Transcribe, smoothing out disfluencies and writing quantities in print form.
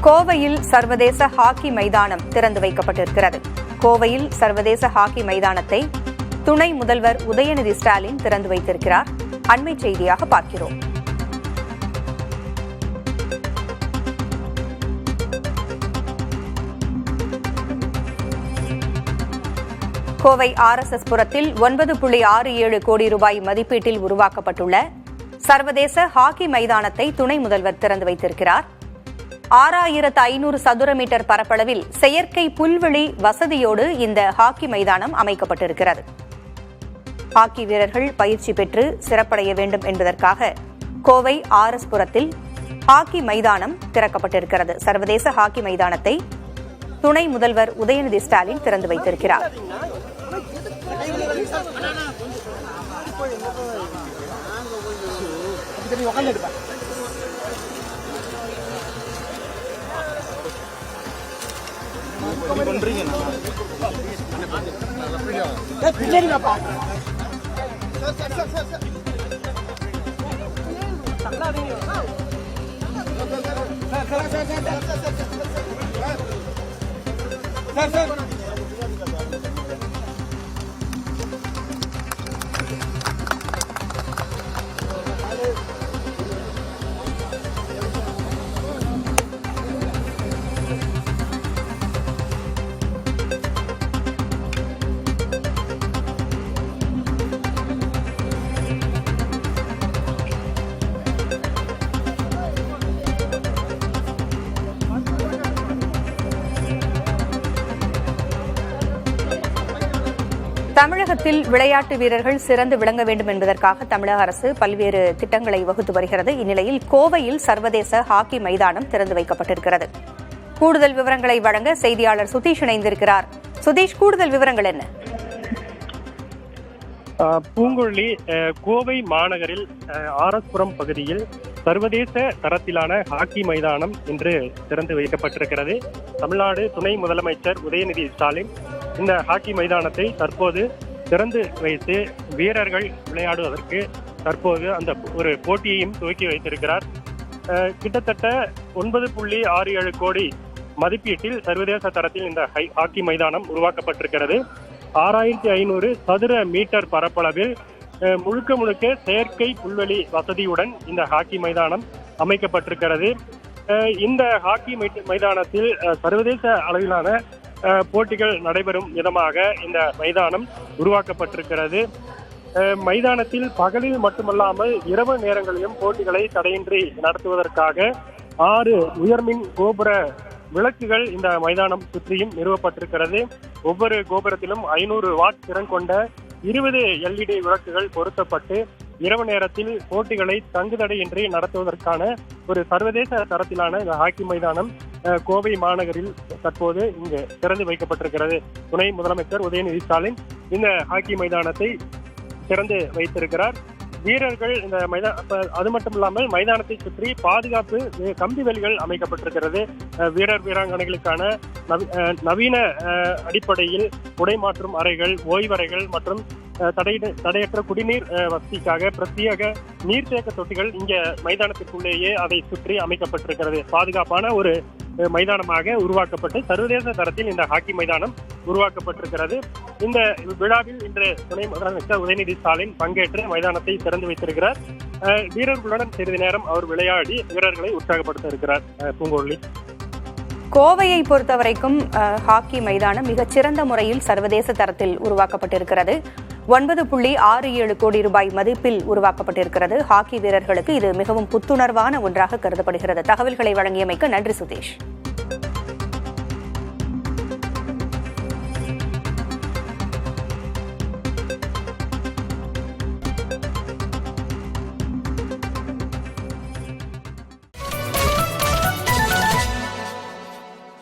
கோவையில் சர்வதேச ஹாக்கி மைதானம் திறந்து வைக்கப்பட்டிருக்கிறது. கோவையில் சர்வதேச ஹாக்கி மைதானத்தை துணை முதல்வர் உதயநிதி ஸ்டாலின் திறந்து வைத்திருக்கிறார். அண்மை செய்தியாக பார்க்கிறோம். கோவை RSS புரத்தில் 9.67 கோடி ரூபாய் மதிப்பீட்டில் உருவாக்கப்பட்டுள்ள சர்வதேச ஹாக்கி மைதானத்தை துணை முதல்வர் திறந்து வைத்திருக்கிறார். 6500 சதுர மீட்டர் பரப்பளவில் செயற்கை புல்வெளி வசதியோடு இந்த ஹாக்கி மைதானம் அமைக்கப்பட்டிருக்கிறது. ஹாக்கி வீரர்கள் பயிற்சி பெற்று சிறப்படைய வேண்டும் என்பதற்காக கோவை RS புரத்தில் ஹாக்கி மைதானம் திறக்கப்பட்டிருக்கிறது. சர்வதேச ஹாக்கி மைதானத்தை துணை முதல்வர் உதயநிதி ஸ்டாலின் திறந்து வைத்திருக்கிறார். தமிழகத்தில் விளையாட்டு வீரர்கள் சிறந்து விளங்க வேண்டும் என்பதற்காக தமிழக அரசு பல்வேறு திட்டங்களை வகுத்து வருகிறது. இந்நிலையில் கோவையில் சர்வதேச ஹாக்கி மைதானம் திறந்து வைக்கப்பட்டிருக்கிறது. கூடுதல் விவரங்களை வழங்க செய்தியாளர் சுதீஷ் இணைந்திருக்கிறார். சுதீஷ், கூடுதல் விவரங்கள் என்ன? பூங்குழலி, கோவை மாநகரில் RS புரம் பகுதியில் சர்வதேச தரத்திலான ஹாக்கி மைதானம் இன்று திறந்து வைக்கப்பட்டிருக்கிறது. தமிழ்நாடு துணை முதலமைச்சர் உதயநிதி ஸ்டாலின் இந்த ஹாக்கி மைதானத்தை தற்போது திறந்து வைத்து வீரர்கள் விளையாடுவதற்கு தற்போது அந்த ஒரு போட்டியையும் துவக்கி வைத்திருக்கிறார். கிட்டத்தட்ட 9.67 கோடி மதிப்பீட்டில் சர்வதேச தரத்தில் இந்த ஹாக்கி மைதானம் உருவாக்கப்பட்டிருக்கிறது. 6500 சதுர மீட்டர் பரப்பளவில் முழுக்க செயற்கை புல்வெளி வசதியுடன் இந்த ஹாக்கி மைதானம் அமைக்கப்பட்டிருக்கிறது. இந்த ஹாக்கி மைதானத்தில் சர்வதேச அளவிலான போட்டிகள் நடைபெறும் விதமாக இந்த மைதானம் உருவாக்கப்பட்டிருக்கிறது. மைதானத்தில் பகலில் மட்டுமல்லாமல் இரவு நேரங்களிலும் போட்டிகளை தடையின்றி நடத்துவதற்காக 6 உயர்மின் கோபுர விளக்குகள் இந்த மைதானம் சுற்றியும் நிறுவப்பட்டிருக்கிறது. ஒவ்வொரு கோபுரத்திலும் 500 வாட் திறன் கொண்ட 20 LED விளக்குகள் பொருத்தப்பட்டு இரவு நேரத்தில் போட்டிகளை தங்குதடையின்றி நடத்துவதற்கான ஒரு சர்வதேச தரத்திலான இந்த ஹாக்கி மைதானம் கோவை மாநகரில் தற்போது இங்கு திறந்து வைக்கப்பட்டிருக்கிறது. துணை முதலமைச்சர் உதயநிதி ஸ்டாலின் இந்த ஹாக்கி மைதானத்தை திறந்து வைத்திருக்கிறார். வீரர்கள் இந்த அது மட்டும் இல்லாமல் மைதானத்தை சுற்றி பாதுகாப்பு கம்பி வேலிகள் அமைக்கப்பட்டிருக்கிறது. வீராங்கனைகளுக்கான நவீன அடிப்படையில் உடை மாற்றும் அறைகள், ஓய்வறைகள் மற்றும் தடையற்ற குடிநீர் வசதிக்காக பிரத்யேக நீர்த்தேக்க தொட்டிகள் இங்க மைதானத்திற்குள்ளேயே அதை சுற்றி அமைக்கப்பட்டிருக்கிறது. பாதுகாப்பான ஒரு மைதானமாக உருவாக்கப்பட்டு சர்வதேச தரத்தில் இந்த ஹாக்கி மைதானம் உருவாக்கப்பட்டிருக்கிறது. இந்த விழாவில் இன்று துணை முதலமைச்சர் உதயநிதி ஸ்டாலின் பங்கேற்று மைதானத்தை திறந்து வைத்திருக்கிறார். வீரர்களுடன் சிறிது நேரம் அவர் விளையாடி வீரர்களை உற்சாகப்படுத்த இருக்கிறார். பூங்கொழி, கோவையை பொறுத்தவரைக்கும் ஹாக்கி மைதானம் மிகச்சிறந்த முறையில் சர்வதேச தரத்தில் உருவாக்கப்பட்டிருக்கிறது. 9.67 கோடி ரூபாய் மதிப்பில் உருவாக்கப்பட்டிருக்கிறது. ஹாக்கி வீரர்களுக்கு இது மிகவும் புத்துணர்வான ஒன்றாக கருதப்படுகிறது. தகவல்களை வழங்கியமைக்கு நன்றி சுதீஷ்.